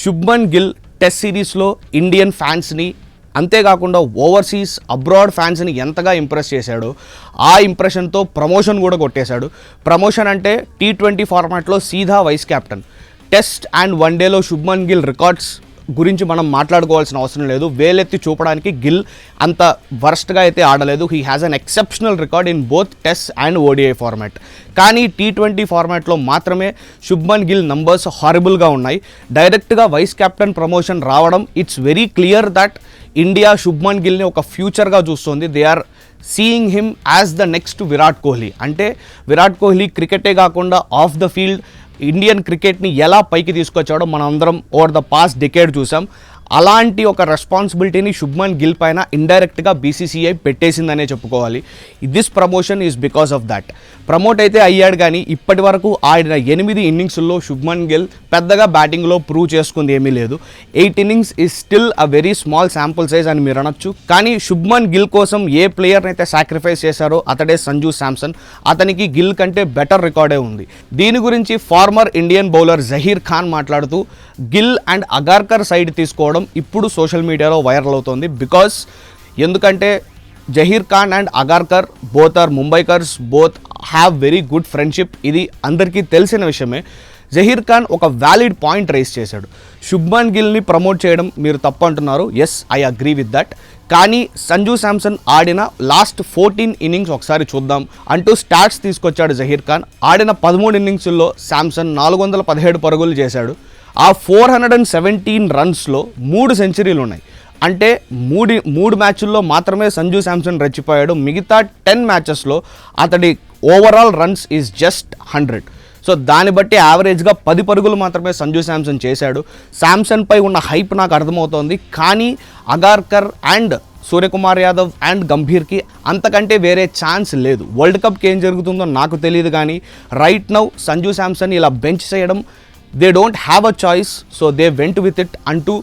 Shubman Gill test సిరీస్లో Indian ఫ్యాన్స్ని అంతేకాకుండా overseas abroad ఫ్యాన్స్ని ఎంతగా ఇంప్రెస్ చేశాడో ఆ ఇంప్రెషన్తో ప్రమోషన్ కూడా కొట్టేశాడు. ప్రమోషన్ అంటే T20 ఫార్మాట్లో సీదా వైస్ కెప్టెన్. టెస్ట్ అండ్ వన్డేలో శుభ్మన్ గిల్ రికార్డ్స్ గురించి మనం మాట్లాడుకోవాల్సిన అవసరం లేదు. వేలెత్తి చూపడానికి గిల్ అంత వర్స్ట్గా అయితే ఆడలేదు. He has an exceptional record in both test and ODI format. కానీ T20 ఫార్మాట్లో మాత్రమే శుభ్మన్ గిల్ నంబర్స్ హారిబుల్గా ఉన్నాయి. డైరెక్ట్గా వైస్ కెప్టెన్ ప్రమోషన్ రావడం it's very clear that India Shubman గిల్ని ఒక ఫ్యూచర్గా చూస్తుంది. They are seeing him as the next Virat Kohli. అంటే విరాట్ కోహ్లీ క్రికెటే కాకుండా ఆఫ్ ద ఫీల్డ్ ఇండియన్ క్రికెట్ని ఎలా పైకి తీసుకొచ్చాడో మనం అందరం ఓవర్ ద పాస్ట్ డికేడ్ చూసాం. అలాంటి ఒక రెస్పాన్సిబిలిటీని శుభ్మన్ గిల్ పైన ఇండైరెక్ట్గా BCCI పెట్టేసిందనే చెప్పుకోవాలి. This promotion is because of that. Promote అయితే అయ్యాడు కానీ ఇప్పటి వరకు ఆడిన 8 ఇన్నింగ్స్లో శుభ్మన్ గిల్ పెద్దగా బ్యాటింగ్లో ప్రూవ్ చేసుకుంది ఏమీ లేదు. 8 innings is still a very small sample size అని మీరు అనొచ్చు. కానీ శుభ్మన్ గిల్ కోసం ఏ ప్లేయర్ని అయితే సాక్రిఫైస్ చేశారో అతడే సంజు శాంసన్. అతనికి గిల్ కంటే బెటర్ రికార్డే ఉంది. దీని గురించి former Indian bowler Zaheer Khan మాట్లాడుతూ గిల్ అండ్ అగార్కర్ సైడ్ తీసుకోవడం ఇప్పుడు సోషల్ మీడియాలో వైరల్ అవుతోంది. ఎందుకంటే Zaheer Khan and Agarkar both are Mumbaikars, both have very good friendship. ఇది అందరికీ తెలిసిన విషయమే. జహీర్ ఖాన్ ఒక వ్యాలిడ్ పాయింట్ రైజ్ చేశాడు. శుభ్మన్ గిల్ని ప్రమోట్ చేయడం మీరు తప్పు అంటున్నారు. Yes, I agree with that. కానీ సంజు శాంసన్ ఆడిన లాస్ట్ 14 ఇన్నింగ్స్ ఒకసారి చూద్దాం అంటూ స్టాట్స్ తీసుకొచ్చాడు జహీర్ ఖాన్. ఆడిన 13 ఇన్నింగ్స్లో శాంసన్ 417 పరుగులు చేశాడు. ఆ 417 రన్స్లో 3 సెంచరీలు ఉన్నాయి. అంటే మూడు మ్యాచ్ల్లో మాత్రమే సంజు శాంసన్ రెచ్చిపోయాడు. మిగతా 10 మ్యాచెస్లో అతడి overall runs is just 100. So దాన్ని బట్టి యావరేజ్గా 10 పరుగులు మాత్రమే సంజు శాంసన్ చేశాడు. శాంసన్పై ఉన్న హైప్ నాకు అర్థమవుతోంది. కానీ అగార్కర్ అండ్ సూర్యకుమార్ యాదవ్ అండ్ గంభీర్కి అంతకంటే వేరే ఛాన్స్ లేదు. వరల్డ్ కప్కి ఏం జరుగుతుందో నాకు తెలియదు కానీ రైట్ నౌ సంజు శాంసన్ ఇలా బెంచ్ చేయడం, they don't have a choice, so they went with it అంటూ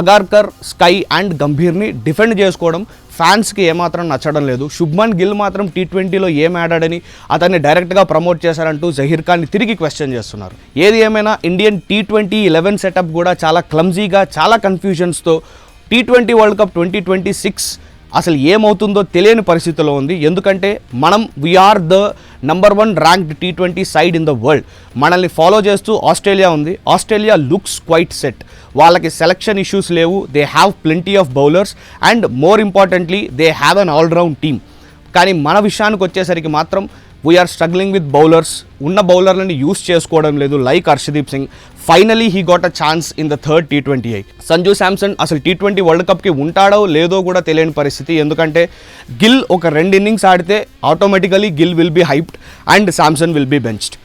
అగార్కర్, స్కై అండ్ గంభీర్ని డిఫెండ్ చేసుకోవడం ఫ్యాన్స్కి ఏమాత్రం నచ్చడం లేదు. శుభ్మన్ గిల్ మాత్రం T20లో ఏం ఆడాడని అతన్ని డైరెక్ట్గా ప్రమోట్ చేశారంటూ జహీర్ ఖాన్ని తిరిగి క్వశ్చన్ చేస్తున్నారు. ఏది ఏమైనా ఇండియన్ T20 11 సెటప్ కూడా చాలా క్లమ్జీగా, చాలా కన్ఫ్యూజన్స్తో T20 వరల్డ్ కప్ 2026 అసలు ఏమవుతుందో తెలియని పరిస్థితిలో ఉంది. ఎందుకంటే మనం we're the number 1 ranked T20 side in the world. మనల్ని ఫాలో చేస్తూ ఆస్ట్రేలియా ఉంది. Australia looks quite set. వాళ్ళకి సెలక్షన్ ఇష్యూస్ లేవు. They have plenty of bowlers and more importantly they have an all round team. కానీ మన విషయానికి వచ్చేసరికి మాత్రం వీఆర్ స్ట్రగ్లింగ్ విత్ బౌలర్స్. ఉన్న బౌలర్లని యూస్ చేసుకోవడం లేదు. Like Harshdeep Singh, finally he got a chance in the third T20I. Sanju Samson అసలు T20 వరల్డ్ కప్కి ఉంటాడో లేదో కూడా తెలియని పరిస్థితి. ఎందుకంటే గిల్ ఒక 2 ఇన్నింగ్స్ ఆడితే automatically Gill will be hyped and Samson will be benched.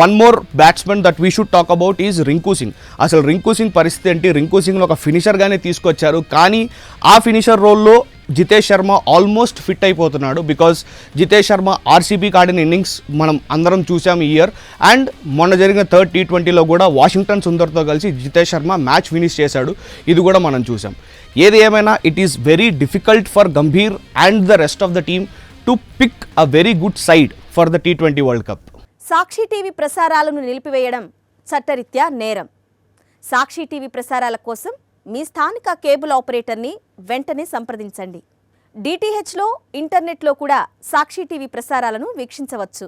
One more batsmen that we should talk about is Rinku Singh. అసలు రింకు సింగ్ పరిస్థితి ఏంటి? రింకు సింగ్ను ఒక ఫినిషర్గానే తీసుకొచ్చారు. కానీ ఆ ఫినిషర్ రోల్లో జితేష్ శర్మ ఆల్మోస్ట్ ఫిట్ అయిపోతున్నాడు. బికాజ్ జితేష్ శర్మ RCBకి ఆడిన ఇన్నింగ్స్ మనం అందరం చూసాం ఈ ఇయర్. అండ్ మొన్న జరిగిన థర్డ్ T20లో కూడా వాషింగ్టన్ సుందర్తో కలిసి జితేష్ శర్మ మ్యాచ్ ఫినిష్ చేశాడు. ఇది కూడా మనం చూసాం. ఏది ఏమైనా it is very difficult for Gambhir and the rest of the team to pick a very good side for the T20 world cup. Sakshi TV ప్రసారాలను నిలిపివేయడం చట్టరీత్యా నేరం. సాక్షి టీవీ ప్రసారాల కోసం మీ స్థానిక కేబుల్ ఆపరేటర్ని వెంటనే సంప్రదించండి. DTHలో, ఇంటర్నెట్లో కూడా సాక్షి టీవీ ప్రసారాలను వీక్షించవచ్చు.